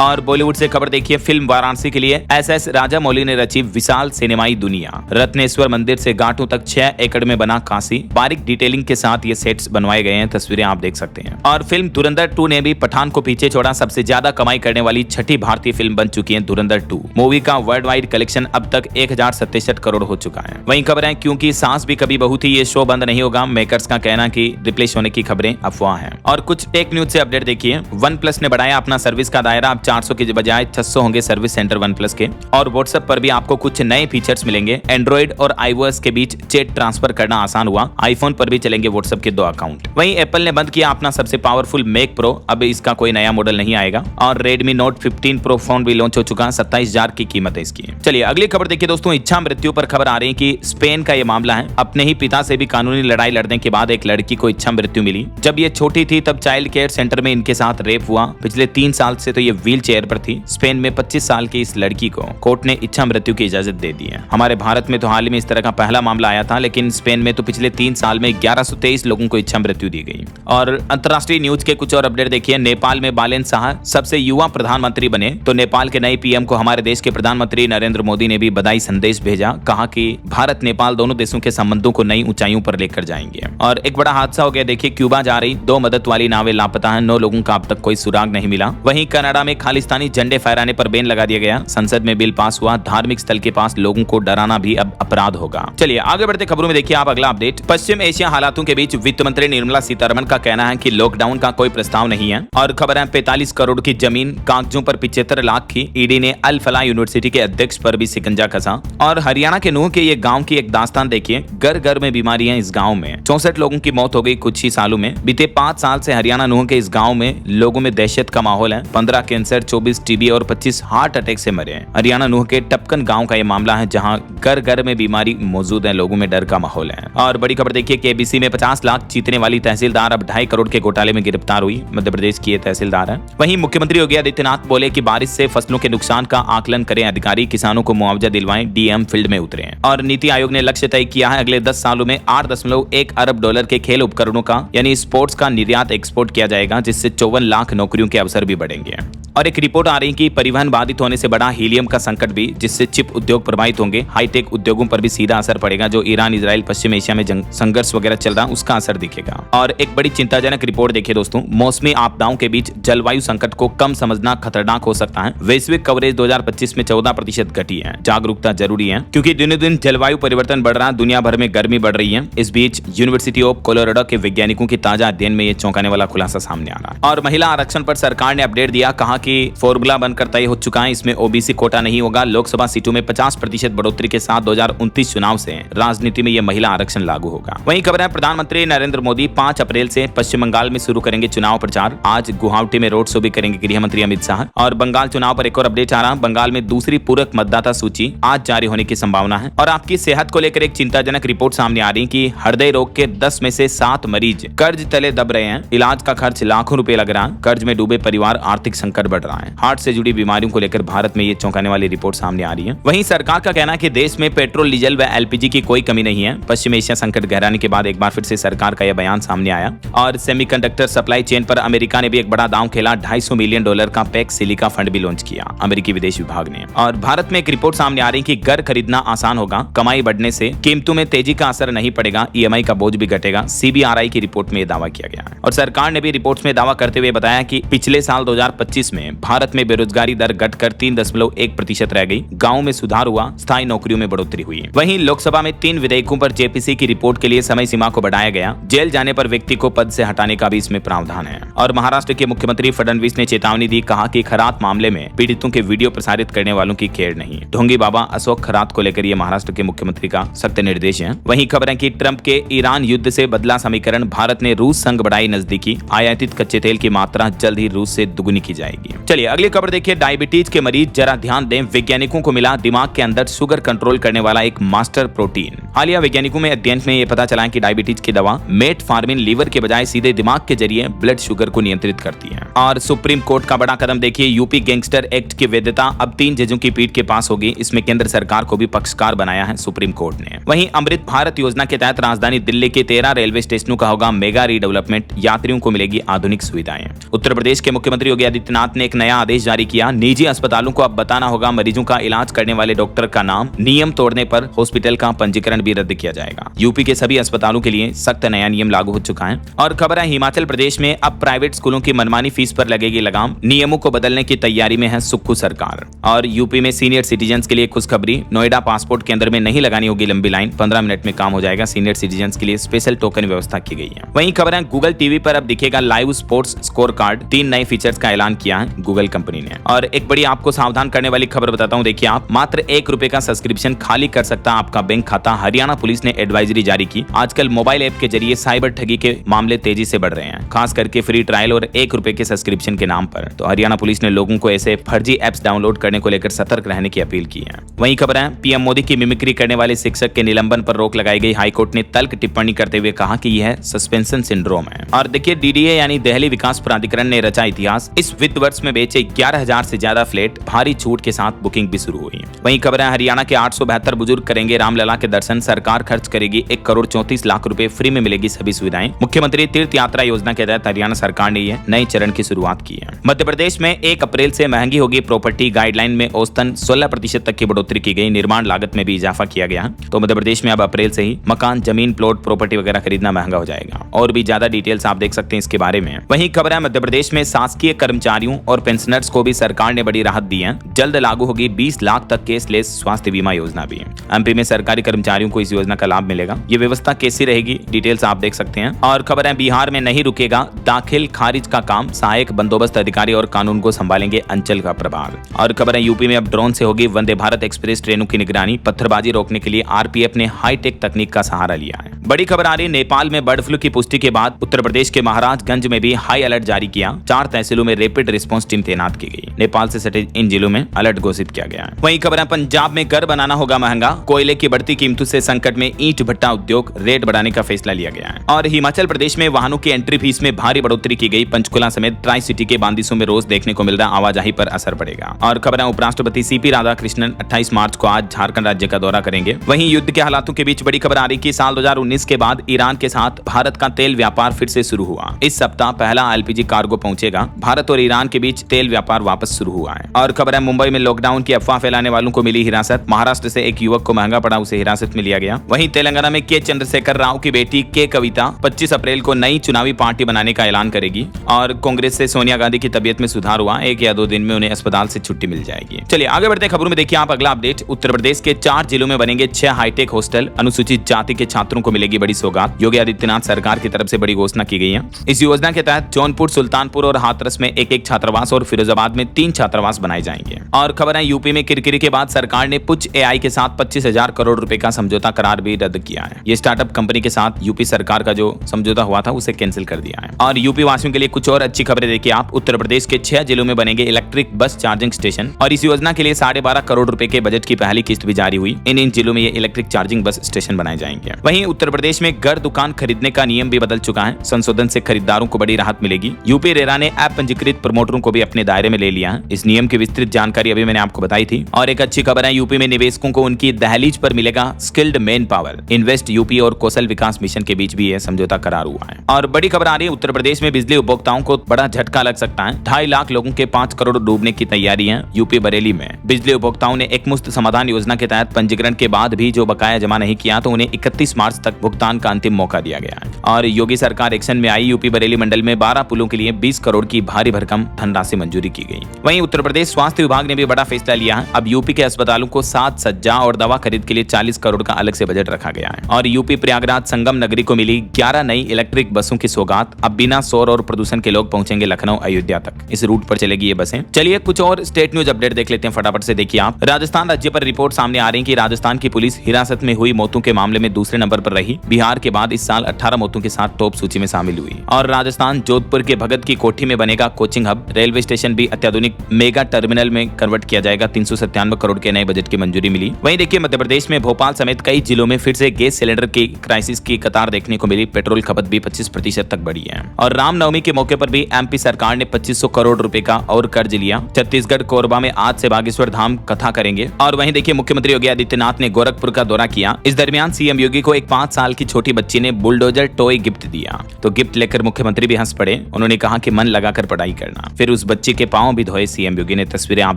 और बॉलीवुड से खबर देखिए, फिल्म वाराणसी के लिए एसएस राजामौली ने रची विशाल सिनेमाई दुनिया। रत्नेश्वर मंदिर से घाटों तक 6 एकड़ में बना काशी, बारीक डिटेलिंग के साथ ये सेट्स बनवाए गए हैं, तस्वीरें आप देख सकते हैं। और फिल्म धुरंधर 2 ने भी पठान को पीछे छोड़ा, सबसे ज्यादा कमाई करने वाली छठी भारतीय फिल्म बन चुकी है धुरंधर 2। मूवी का वर्ल्ड वाइड कलेक्शन अब तक 1067 करोड़ हो चुका है। वहीं खबर है, क्योंकि सास भी कभी बहू थी, ये शो बंद नहीं होगा। मेकर्स का कहना कि रिप्लेस होने की खबरें अफवाह हैं। और कुछ टेक न्यूज से अपडेट देखिए, OnePlus ने बढ़ाया अपना सर्विस का दायरा, अब 400 के बजाय 600 होंगे सर्विस सेंटर OnePlus के। और WhatsApp पर भी आपको कुछ नए फीचर्स मिलेंगे। एंड्रॉइड और iOS के बीच चैट ट्रांसफर करना आसान हुआ। आईफोन पर भी चलेंगे WhatsApp के 2 अकाउंट। वहीं एप्पल ने बंद किया अपना सबसे पावरफुल मैक प्रो, अब इसका कोई नया मॉडल नहीं आएगा। और Redmi Note 15 Pro फोन भी लॉन्च हो चुका, 27,000 की कीमत है इसकी। चलिए अगली खबर देखिए दोस्तों, इच्छा मृत्यु पर खबर आ रही है कि स्पेन का ये मामला है। अपने ही पिता से भी कानूनी लड़ाई लड़ने के बाद एक लड़की को इच्छा मृत्यु मिली। जब ये छोटी थी तब चाइल्ड केयर सेंटर में इनके साथ रेप हुआ। पिछले 3 साल से तो ये व्हील चेयर पर थी। स्पेन में 25 साल की इस लड़की को कोर्ट ने इच्छा मृत्यु की इजाजत दे दी है। हमारे भारत में तो हाल ही में इस तरह का पहला मामला आया था, लेकिन स्पेन में तो पिछले 3 साल में 1123 लोगों को इच्छा मृत्यु दी गई। और अंतर्राष्ट्रीय न्यूज के कुछ और अपडेट देखिए, नेपाल में बालेन शाह सबसे युवा प्रधानमंत्री बने। तो नेपाल के नए पीएम को हमारे देश के प्रधानमंत्री नरेंद्र मोदी ने भी बधाई संदेश भेजा, कहा कि भारत नेपाल दोनों देशों के संबंधों को नई ऊंचाइयों पर लेकर जाएंगे। और एक बड़ा हादसा हो गया, देखिए क्यूबा जा रही 2 मदद वाली नावें लापता हैं, 9 लोगों का अब तक कोई सुराग नहीं मिला। वहीं कनाडा में खालिस्तानी झंडे फहराने पर बैन लगा दिया गया। संसद में बिल पास हुआ, धार्मिक स्थल के पास लोगों को डराना भी अब अपराध होगा। चलिए आगे बढ़ते खबरों में देखिए आप अगला अपडेट। पश्चिम एशिया हालातों के बीच वित्त मंत्री निर्मला सीतारमण का कहना है कि लॉकडाउन का कोई प्रस्ताव नहीं है। और खबर है, 45 करोड़ की जमीन कागजों पर 75 लाख की। ईडी ने अल फलाह यूनिवर्सिटी के अध्यक्ष पर भी शिकंजा कसा। और हरियाणा के नूह के ये गांव की एक दास्तान देखिए, घर घर में बीमारियां इस गांव में। 64 लोगों की मौत हो गई कुछ ही सालों में। बीते 5 साल से हरियाणा नूह के इस गांव में लोगों में दहशत का माहौल है। 15 कैंसर, 24 टीबी और 25 हार्ट अटैक से मरे हैं। हरियाणा नूह के टपकन गांव का ये मामला है, जहां घर घर में बीमारी मौजूद है, लोगों में डर का माहौल है। और बड़ी खबर देखिए, केबीसी में 50 लाख जीतने वाली तहसीलदार अब 2.5 करोड़ के घोटाले में गिरफ्तार हुई। मध्य प्रदेश की ये तहसीलदार है। वहीं मुख्यमंत्री योगी आदित्यनाथ बोले कि बारिश से फसलों के नुकसान का आकलन करें अधिकारी, किसानों को मुआवजा दिलवाएं, डीएम फील्ड में उतरे। और नीति आयोग ने लक्ष्य तय किया है, अगले 10 सालों में 8.1 अरब डॉलर के खेल उपकरणों का यानी स्पोर्ट्स का निर्यात एक्सपोर्ट किया जाएगा, जिससे 54 लाख नौकरियों के अवसर भी बढ़ेंगे। और एक रिपोर्ट आ रही है कि परिवहन बाधित होने से बड़ा हीलियम का संकट भी, जिससे चिप उद्योग प्रभावित होंगे। हाईटेक उद्योगों पर भी सीधा असर पड़ेगा। जो ईरान इजराइल पश्चिम एशिया में संघर्ष वगैरह चल रहा है, उसका असर दिखेगा। और एक बड़ी चिंताजनक रिपोर्ट देखिए दोस्तों, मौसमी आपदाओं के बीच जलवायु संकट को कम समझना खतरनाक हो सकता है। वैश्विक कवरेज 2025 में 14% घटी है। जागरूकता जरूरी है, क्योंकि दिनों दिन जलवायु परिवर्तन बढ़ रहा है, दुनिया भर में गर्मी बढ़ रही है। इस बीच यूनिवर्सिटी ऑफ कोलोराडो के वैज्ञानिकों की ताजा अध्ययन में ये चौंकाने वाला खुलासा सामने आ रहा है। और महिला आरक्षण पर सरकार ने अपडेट दिया, कहा कि फॉर्मूला बनकर तय हो चुका है, इसमें ओबीसी कोटा नहीं होगा। लोकसभा सीटों में 50% बढ़ोतरी के साथ 2029 चुनाव से राजनीति में यह महिला आरक्षण लागू होगा। वहीं खबर है, प्रधानमंत्री नरेंद्र मोदी 5 अप्रैल से पश्चिम बंगाल में शुरू करेंगे चुनाव प्रचार। आज गुवाहाटी में रोड शो भी करेंगे गृह मंत्री अमित शाह। और बंगाल चुनाव पर एक और अपडेट आ रहा है, बंगाल में दूसरी पूरक मतदाता सूची आज जारी होने की संभावना है। और आपकी सेहत को लेकर एक चिंताजनक रिपोर्ट सामने आ रही है कि हृदय रोग के 10 में से 7 मरीज कर्ज तले दब रहे हैं। इलाज का खर्च लाखों रुपए लग रहा है। कर्ज में डूबे परिवार, आर्थिक संकट बढ़ रहा है। हार्ट से जुड़ी बीमारियों को लेकर भारत में ये चौंकाने वाली रिपोर्ट सामने आ रही है। वहीं सरकार का कहना है कि देश में पेट्रोल, डीजल व एलपीजी की कोई कमी नहीं है। पश्चिम एशिया संकट गहराने के बाद एक बार फिर से सरकार का यह बयान सामने आया। और सेमीकंडक्टर सप्लाई चेन पर अमेरिका ने भी एक बड़ा दांव खेला। $250 मिलियन का पैक सिलिका फंड भी लॉन्च किया अमेरिकी विदेश विभाग ने। और भारत में एक रिपोर्ट सामने आ रही है कि घर खरीदना आसान होगा, कमाई बढ़ने से कीमतों में तेजी का असर नहीं पड़ेगा, ईएमआई का बोझ भी घटेगा। सीबीआरआई की रिपोर्ट में दावा किया गया है। और सरकार ने भी रिपोर्ट्स में दावा करते हुए बताया कि पिछले साल 2025 में में भारत में बेरोजगारी दर घटकर 3.1% रह गई। गाँव में सुधार हुआ, स्थायी नौकरियों में बढ़ोतरी हुई। वहीं लोकसभा में 3 विधेयकों पर जेपीसी की रिपोर्ट के लिए समय सीमा को बढ़ाया गया। जेल जाने पर व्यक्ति को पद से हटाने का भी इसमें प्रावधान है। और महाराष्ट्र के मुख्यमंत्री फडणवीस ने चेतावनी दी, कहा कि खरात मामले में पीड़ितों के वीडियो प्रसारित करने वालों की केयर नहीं। ढोंगी बाबा अशोक खरात को लेकर ये महाराष्ट्र के मुख्यमंत्री का सख्त निर्देश है। वहीं खबर है कि ट्रंप के ईरान युद्ध से बदला समीकरण, भारत ने रूस संग बढ़ाई नजदीकी, आयातित कच्चे तेल की मात्रा जल्द ही रूस से दुगुनी की जाएगी। चलिए अगली खबर देखिए। डायबिटीज के मरीज जरा ध्यान दें, वैज्ञानिकों को मिला दिमाग के अंदर शुगर कंट्रोल करने वाला एक मास्टर प्रोटीन। हालिया वैज्ञानिकों में अध्ययन में यह पता चला कि डायबिटीज की दवा मेटफॉर्मिन लीवर के बजाय सीधे दिमाग के जरिए ब्लड शुगर को नियंत्रित करती है। और सुप्रीम कोर्ट का बड़ा कदम देखिए, यूपी गैंगस्टर एक्ट की वैधता अब 3 जजों की पीठ के पास होगी। इसमें केंद्र सरकार को भी पक्षकार बनाया है सुप्रीम कोर्ट ने। वहीं अमृत भारत योजना के तहत राजधानी दिल्ली के 13 रेलवे स्टेशनों का होगा मेगा रीडेवलपमेंट, यात्रियों को मिलेगी आधुनिक सुविधाएं। उत्तर प्रदेश के मुख्यमंत्री योगी आदित्यनाथ ने एक नया आदेश जारी किया। निजी अस्पतालों को अब बताना होगा मरीजों का इलाज करने वाले डॉक्टर का नाम, नियम तोड़ने पर हॉस्पिटल का पंजीकरण भी रद्द किया जाएगा। यूपी के सभी अस्पतालों के लिए सख्त नया नियम लागू हो चुका है। और खबर है हिमाचल प्रदेश में अब प्राइवेट स्कूलों की मनमानी फीस पर लगेगी लगाम, नियमों को बदलने की तैयारी में है सुक्खू सरकार। और यूपी में सीनियर सिटीजन्स के लिए खुशखबरी, नोएडा पासपोर्ट केंद्र में नहीं लगानी होगी लंबी लाइन, 15 मिनट में काम हो जाएगा। सीनियर सिटीजन्स के लिए स्पेशल टोकन व्यवस्था की गई है। वहीं खबर है गूगल टीवी पर अब दिखेगा लाइव स्पोर्ट्स स्कोर कार्ड, 3 नए फीचर्स का ऐलान किया है गूगल कंपनी ने। और एक बड़ी आपको सावधान करने वाली खबर बताता हूं, देखिए आप मात्र ₹1 का सब्सक्रिप्शन खाली कर सकता है आपका बैंक खाता। हरियाणा पुलिस ने एडवाइजरी जारी की। आजकल मोबाइल ऐप के जरिए साइबर ठगी के मामले तेजी से बढ़ रहे हैं, खास करके फ्री ट्रायल और ₹1 के सब्सक्रिप्शन के नाम पर। तो हरियाणा पुलिस ने लोगों को ऐसे फर्जी एप्स डाउनलोड करने को लेकर सतर्क रहने की अपील की है। वहीं खबर है पीएम मोदी की मिमिक्री करने वाले शिक्षक के निलंबन पर रोक लगाई गई। हाईकोर्ट ने तल्ख टिप्पणी करते हुए कहा कि यह सस्पेंशन सिंड्रोम है। और देखिए डीडीए यानी दिल्ली विकास प्राधिकरण ने रचा इतिहास। इस वित्त वर्ष में बेचे 11,000 से ज्यादा फ्लैट, भारी छूट के साथ बुकिंग भी शुरू हुई। वहीं खबर है हरियाणा के 872 बुजुर्ग करेंगे रामलला के दर्शन, सरकार खर्च करेगी 1,34,00,000 रुपए, फ्री में मिलेगी सभी सुविधाएं। मुख्यमंत्री तीर्थ यात्रा योजना के तहत हरियाणा सरकार ने यह नए चरण की शुरुआत की है। मध्य प्रदेश में 1 अप्रैल से महंगी होगी प्रॉपर्टी, गाइडलाइन में औसतन 16% तक की बढ़ोतरी की गई। निर्माण लागत में भी इजाफा किया गया। तो मध्य प्रदेश में अब अप्रैल से ही मकान, जमीन, प्लॉट, प्रॉपर्टी वगैरह खरीदना महंगा हो जाएगा। और भी ज्यादा डिटेल्स आप देख सकते हैं इसके बारे में। वहीं खबर है मध्य प्रदेश में शासकीय कर्मचारियों और पेंशनर्स को भी सरकार ने बड़ी राहत दी है। जल्द लागू होगी 20 लाख तक केसलेस स्वास्थ्य बीमा योजना भी। एमपी में सरकारी कर्मचारियों को इस योजना का लाभ मिलेगा। ये व्यवस्था कैसी रहेगी, डिटेल्स आप देख सकते हैं। और खबर है बिहार में नहीं रुकेगा दाखिल खारिज का काम, सहायक बंदोबस्त अधिकारी और कानून को संभालेंगे अंचल का प्रभार। और खबर है यूपी में अब ड्रोन से होगी वंदे भारत एक्सप्रेस ट्रेनों की निगरानी, पत्थरबाजी रोकने के लिए आरपीएफ ने हाईटेक तकनीक का सहारा लिया है। बड़ी खबर आ रही, नेपाल में बर्ड फ्लू की पुष्टि के बाद उत्तर प्रदेश के महाराजगंज में भी हाई अलर्ट जारी किया। 4 तहसीलों में रैपिड रिस्पांस टीम तैनात की गई। नेपाल से सटे इन जिलों में अलर्ट घोषित किया गया है। वहीं खबर है पंजाब में घर बनाना होगा महंगा, कोयले की बढ़ती कीमतों से संकट में ईंट भट्टा उद्योग, रेट बढ़ाने का फैसला लिया गया है। और हिमाचल प्रदेश में वाहनों की एंट्री फीस में भारी बढ़ोतरी की गई। पंचकुला समेत ट्राई सिटी के बांदिशों में रोज देखने को मिल रहा आवाजाही पर असर पड़ेगा। और खबर है उपराष्ट्रपति सीपी राधाकृष्णन 28 मार्च को आज झारखंड राज्य का दौरा करेंगे। वहीं युद्ध के हालातों के बीच बड़ी खबर आ रही कि साल 2019 के बाद ईरान के साथ भारत का तेल व्यापार फिर से शुरू हुआ। इस सप्ताह पहला एलपीजी कार्गो पहुंचेगा। भारत और ईरान के बीच तेल व्यापार वापस शुरू हुआ है। और खबर है मुंबई में लॉकडाउन की अफवाह फैलाने वालों को मिली हिरासत। महाराष्ट्र से एक युवक को महंगा पड़ा, उसे हिरासत में लिया गया। वहीं तेलंगाना में के चंद्रशेखर राव की बेटी के कविता 25 अप्रैल को नई चुनावी पार्टी बनाने का ऐलान करेगी। और कांग्रेस से सोनिया गांधी की तबीयत में सुधार हुआ, 1 या 2 दिन में उन्हें अस्पताल से छुट्टी मिल जाएगी। चलिए आगे बढ़ते खबरों में देखिए आप अगला अपडेट। उत्तर प्रदेश के 4 जिलों में बनेंगे 6 हाईटेक हॉस्टल, अनुसूचित जाति के छात्रों को मिलेगी बड़ी सौगात। योगी आदित्यनाथ सरकार की तरफ से बड़ी घोषणा की गई है। इस योजना के तहत जौनपुर, सुल्तानपुर और हाथरस में 1-1 छात्रावास और फिरोजाबाद में 3 छात्रावास बनाए जाएंगे। और खबर है यूपी में किरकिरी के बाद सरकार ने पुच एआई के साथ 25,000 करोड़ रुपए का समझौता करार भी रद्द किया है। ये स्टार्टअप कंपनी के साथ यूपी सरकार का जो समझौता हुआ था उसे कैंसिल कर दिया है। और यूपी वासियों के लिए कुछ और अच्छी खबरें देखिए आप। उत्तर प्रदेश के 6 जिलों में बनेंगे इलेक्ट्रिक बस चार्जिंग स्टेशन और इस योजना के लिए 12.5 करोड़ रुपए के बजट की पहली किस्त भी जारी हुई। इन जिलों में ये इलेक्ट्रिक चार्जिंग बस स्टेशन बनाए जाएंगे। वहीं उत्तर प्रदेश में घर दुकान खरीदने का नियम भी बदल चुका है। संशोधन से खरीदारों को बड़ी राहत मिलेगी। यूपी रेरा ने ऐप पंजीकृत प्रमोटरों को भी अपने दायरे में ले लिया है। इस नियम की विस्तृत जानकारी अभी मैंने आपको बताई थी। और एक अच्छी खबर है यूपी में निवेशकों को उनकी दहलीज पर मिलेगा skilled man power. Invest UP और कौशल विकास मिशन के बीच भी यह समझौता करार हुआ है। और बड़ी खबर आ रही है उत्तर प्रदेश में बिजली उपभोक्ताओं को बड़ा झटका लग सकता है। 2.5 लाख लोगों के 5 करोड़ डूबने की तैयारी है यूपी बरेली में। बिजली उपभोक्ताओं ने एकमुश्त समाधान योजना के तहत पंजीकरण के बाद भी जो बकाया जमा नहीं किया तो उन्हें 31 मार्च तक भुगतान का अंतिम मौका दिया गया है। और योगी सरकार एक्शन में आई। यूपी बरेली मंडल में 12 पुलों के लिए 20 करोड़ की भारी भरकम धनराशि मंजूरी की गई। वहीं उत्तर प्रदेश स्वास्थ्य विभाग ने भी बड़ा फैसला लिया है। अब यूपी के अस्पतालों को 7 सज्जा और दवा खरीद के लिए 40 करोड़ का अलग से बजट रखा गया है। और यूपी प्रयागराज संगम नगरी को मिली 11 नई इलेक्ट्रिक बसों की सौगात। अब बिना शोर और प्रदूषण के लोग पहुंचेंगे लखनऊ अयोध्या तक। इस रूट पर चलेगी ये बसें। चलिए कुछ और स्टेट न्यूज अपडेट देख लेते हैं फटाफट से। देखिए आप, राजस्थान राज्य पर रिपोर्ट सामने आ रही है कि राजस्थान की पुलिस हिरासत में हुई मौतों के मामले में दूसरे नंबर पर रही। बिहार के बाद इस साल 18 मौतों के साथ टॉप सूची में शामिल हुई। और राजस्थान जोधपुर के भगत की कोठी में बनेगा कोचिंग हब। रेलवे स्टेशन भी अत्याधुनिक मेगा टर्मिनल में कन्वर्ट किया जाएगा। 397 करोड़ के नए बजट की मंजूरी मिली। वहीं देखिए मध्य प्रदेश में भोपाल समेत कई जिलों में फिर से गैस सिलेंडर की क्राइसिस की कतार देखने को मिली। पेट्रोल खपत भी 25% तक बढ़ी है। और रामनवमी के मौके पर भी एमपी सरकार ने 2500 करोड़ रुपए का और कर्ज लिया। छत्तीसगढ़ कोरबा में आज से बागेश्वर धाम कथा करेंगे। और वहीं देखिए मुख्यमंत्री योगी आदित्यनाथ ने गोरखपुर का दौरा किया। इस दरमियान सीएम योगी को एक 5 साल की छोटी बच्ची ने बुलडोजर टॉय गिफ्ट दिया। तो गिफ्ट लेकर मुख्यमंत्री भी हंस पड़े। उन्होंने कहा कि मन लगाकर पढ़ाई करना। फिर उस बच्ची के पांव भी धोए सीएम योगी ने। तस्वीरें आप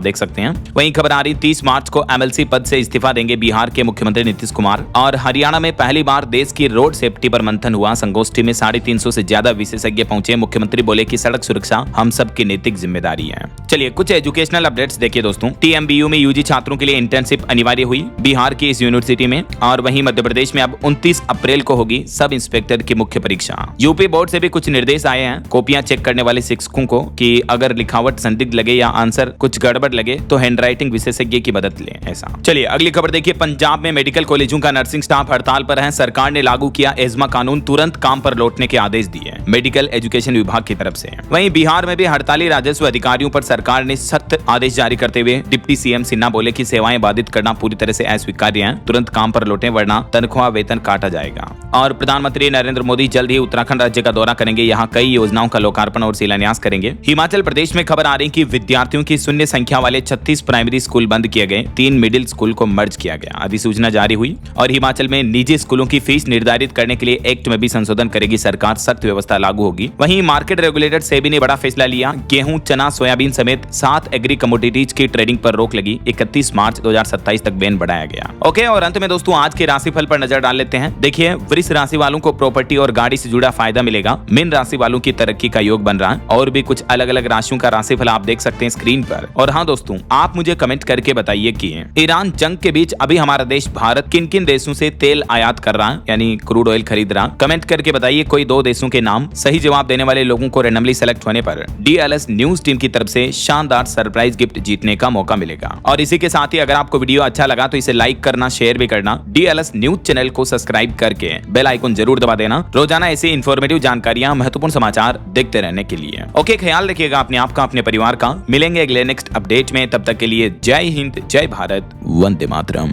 देख सकते हैं। वहीं खबर आ रही 30 मार्च को एमएलसी पद से इस्तीफा देंगे बिहार के मुख्यमंत्री नीतीश कुमार। और हरियाणा में पहली बार देश की रोड सेफ्टी पर मंथन हुआ। संगोष्ठी में 350 से ज्यादा विशेषज्ञ पहुंचे। मुख्यमंत्री बोले कि सड़क सुरक्षा हम सब की नैतिक जिम्मेदारी है। चलिए कुछ एजुकेशनल अपडेट्स देखिए दोस्तों। टीएमबीयू में यूजी छात्रों के लिए इंटर्नशिप अनिवार्य हुई बिहार की इस यूनिवर्सिटी में। और वहीं मध्य प्रदेश में अब 29 अप्रैल को होगी सब इंस्पेक्टर की मुख्य परीक्षा। यूपी बोर्ड से भी कुछ निर्देश आए हैं कॉपियां चेक करने वाले शिक्षकों को कि अगर लिखावट संदिग्ध लगे या आंसर कुछ गड़बड़ लगे तो हैंडराइटिंग विशेषज्ञ की मदद लें। ऐसा चलिए अगली खबर देखिए। पंजाब में मेडिकल कॉलेजों का नर्सिंग स्टाफ हड़ताल पर है। सरकार ने लागू किया एस्मा कानून। तुरंत काम पर लौटने के आदेश दिए मेडिकल एजुकेशन विभाग की तरफ से। वहीं बिहार में भी हड़ताली राजस्व अधिकारियों पर सरकार ने सख्त आदेश जारी करते हुए डिप्टी सीएम सिन्हा बोले कि सेवाएं बाधित करना पूरी तरह से अस्वीकार्य है। तुरंत काम पर लौटें वरना तनख्वाह वेतन काटा जाएगा। और प्रधानमंत्री नरेंद्र मोदी जल्द ही उत्तराखंड राज्य का दौरा करेंगे। यहाँ कई योजनाओं का लोकार्पण और शिलान्यास करेंगे। हिमाचल प्रदेश में खबर आ रही कि विद्यार्थियों की शून्य संख्या वाले 36 प्राइमरी स्कूल बंद किए गए। 3 मिडिल स्कूल को मर्ज किया गया। अधिसूचना जारी हुई। और हिमाचल में निजी स्कूलों की फीस निर्धारित करने के लिए एक्ट में भी संशोधन करेगी सरकार। सख्त व्यवस्था लागू होगी। वहीं मार्केट रेगुलेटर सेबी ने बड़ा फैसला लिया। गेहूं, चना, सोयाबीन समेत 7 एग्री कमोडिटीज की ट्रेडिंग पर रोक लगी। 31 मार्च 2027 तक बैन बढ़ाया गया। ओके, और अंत में दोस्तों आज के राशिफल पर नजर डाल लेते हैं। देखिए वृष राशि वालों को प्रॉपर्टी और गाड़ी से जुड़ा फायदा मिलेगा। मीन राशि वालों की तरक्की का योग बन रहा है। और भी कुछ अलग अलग राशियों का राशिफल आप देख सकते हैं स्क्रीन पर। और हाँ दोस्तों, आप मुझे कमेंट करके बताइए कि ईरान जंग के बीच अभी हमारा देश भारत किन किन देशों से तेल आयात कर रहा है, यानी क्रूड ऑयल खरीद रहा। कमेंट करके बताइए कोई 2 देशों के नाम। सही जवाब देने वाले लोगों को रैंडमली सेलेक्ट होने पर DLS न्यूज टीम की तरफ से शानदार सरप्राइज गिफ्ट जीतने का मौका मिलेगा। और इसी के साथ ही अगर आपको वीडियो अच्छा लगा तो इसे लाइक करना, शेयर भी करना। DLS न्यूज चैनल को सब्सक्राइब करके बेल आइकन जरूर दबा देना रोजाना ऐसे इन्फॉर्मेटिव जानकारियां, महत्वपूर्ण समाचार देखते रहने के लिए। ओके, ख्याल रखिएगा अपने आप का, अपने परिवार का। मिलेंगे अगले नेक्स्ट अपडेट में। तब तक के लिए जय हिंद, जय भारत, वंदे मातरम।